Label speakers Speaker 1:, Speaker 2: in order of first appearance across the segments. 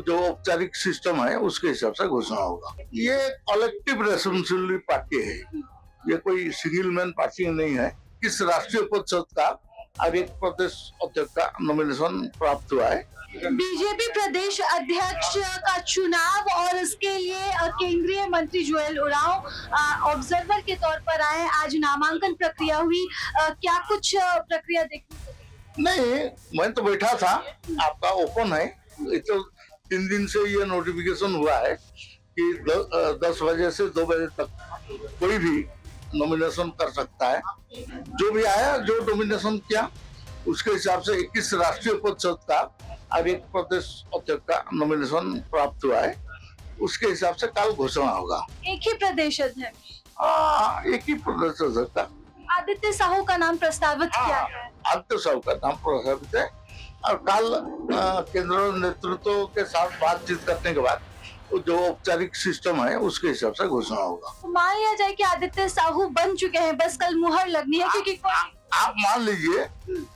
Speaker 1: जो औपचारिक सिस्टम है उसके हिसाब से घोषणा होगा। ये कलेक्टिव रेस्पॉन्सिबिलिटी पार्टी है, ये कोई सिंगल मैन पार्टी नहीं है। किस राष्ट्रीय परिषद का और एक प्रदेश अध्यक्ष का नॉमिनेशन प्राप्त हुआ है।
Speaker 2: बीजेपी प्रदेश अध्यक्ष का चुनाव और इसके लिए केंद्रीय मंत्री जुएल ओरांव ऑब्जर्वर के तौर पर आए। आज नामांकन प्रक्रिया हुई, क्या कुछ प्रक्रिया देखने को मिली?
Speaker 1: नहीं, मैं तो बैठा था, आपका ओपन है। ये तो 3 दिन से ये नोटिफिकेशन हुआ है कि 10 बजे से 2 बजे तक कोई भी नॉमिनेशन कर सकता है। जो भी आया, जो नॉमिनेशन किया, उसके हिसाब से 21 राष्ट्रीय परिषद का और एक प्रदेश अध्यक्ष का नॉमिनेशन प्राप्त हुआ है। उसके हिसाब से कल घोषणा होगा।
Speaker 2: एक ही प्रदेश अध्यक्ष,
Speaker 1: एक ही प्रदेश अध्यक्ष का
Speaker 2: आदित्य साहू का नाम प्रस्तावित किया है।
Speaker 1: आदित्य साहू का नाम प्रस्तावित है और कल केंद्रीय नेतृत्व के साथ बातचीत करने के बाद जो औपचारिक सिस्टम है उसके हिसाब से घोषणा होगा।
Speaker 2: तो मान लिया जाए कि आदित्य साहू बन चुके हैं, बस कल मुहर लगनी है, क्योंकि
Speaker 1: आप मान लीजिए,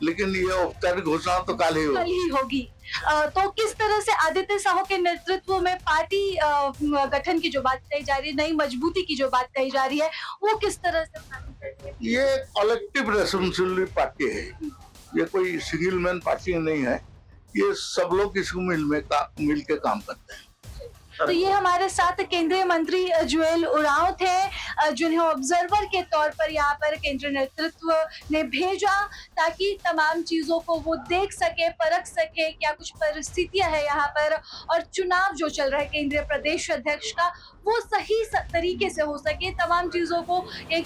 Speaker 1: लेकिन ये औपचारिक घोषणा तो कल ही
Speaker 2: होगी। तो किस तरह से आदित्य साहू के नेतृत्व में पार्टी गठन की जो बात कही जा रही है, नई मजबूती की जो बात कही जा रही है, वो किस तरह से?
Speaker 1: ये कलेक्टिव रेस्पॉन्सिबिलिटी पार्टी है, ये कोई सिंगल मैन पार्टी नहीं है। ये सब लोग इसको मिल के काम करते हैं।
Speaker 2: तो ये हमारे साथ केंद्रीय मंत्री जुएल ओरांव थे, जिन्हें ऑब्जर्वर के तौर पर यहाँ पर केंद्रीय नेतृत्व ने भेजा ताकि तमाम चीजों को वो देख सके, परख सके, क्या कुछ परिस्थितियां है यहाँ पर, और चुनाव जो चल रहा है केंद्रीय प्रदेश अध्यक्ष का वो सही तरीके से हो सके। तमाम चीजों को एक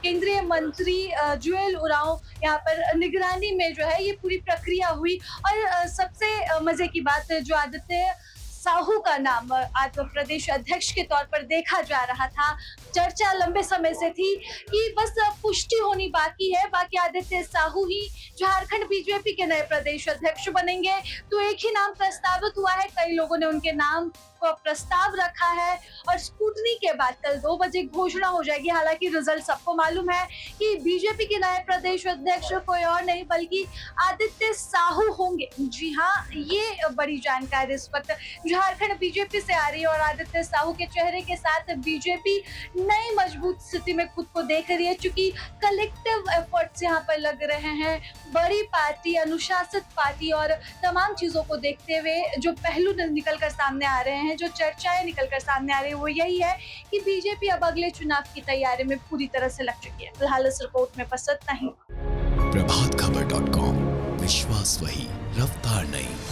Speaker 2: केंद्रीय मंत्री जुएल ओरांव यहाँ पर निगरानी में जो है ये पूरी प्रक्रिया हुई। और सबसे मजे की बात, जो आदित्य साहू का नाम आज प्रदेश अध्यक्ष के तौर पर देखा जा रहा था, चर्चा लंबे समय से थी कि बस पुष्टि होनी बाकी है, बाकी आदित्य साहू ही झारखंड बीजेपी के नए प्रदेश अध्यक्ष बनेंगे। तो एक ही नाम प्रस्तावित हुआ है, कई लोगों ने उनके नाम को प्रस्ताव रखा है और स्कूटनी के बाद कल 2 बजे घोषणा हो जाएगी। हालांकि रिजल्ट सबको मालूम है कि बीजेपी के नए प्रदेश अध्यक्ष कोई और नहीं बल्कि आदित्य साहू होंगे। जी हाँ, ये बड़ी जानकारी इस वक्त झारखंड बीजेपी से आ रही है और आदित्य साहू के चेहरे के साथ बीजेपी नई मजबूत स्थिति में खुद को देख रही है, क्योंकि कलेक्टिव एफर्ट्स यहाँ पर लग रहे हैं। बड़ी पार्टी, अनुशासित पार्टी और तमाम चीजों को देखते हुए जो पहलू निकल कर सामने आ रहे हैं, जो चर्चाएं निकल कर सामने आ रही है, वो यही है कि बीजेपी अब अगले चुनाव की तैयारी में पूरी तरह से लग चुकी है। फिलहाल इस रिपोर्ट में बस इतना ही।
Speaker 3: प्रभातखबर.com, विश्वास वही, रफ्तार नहीं।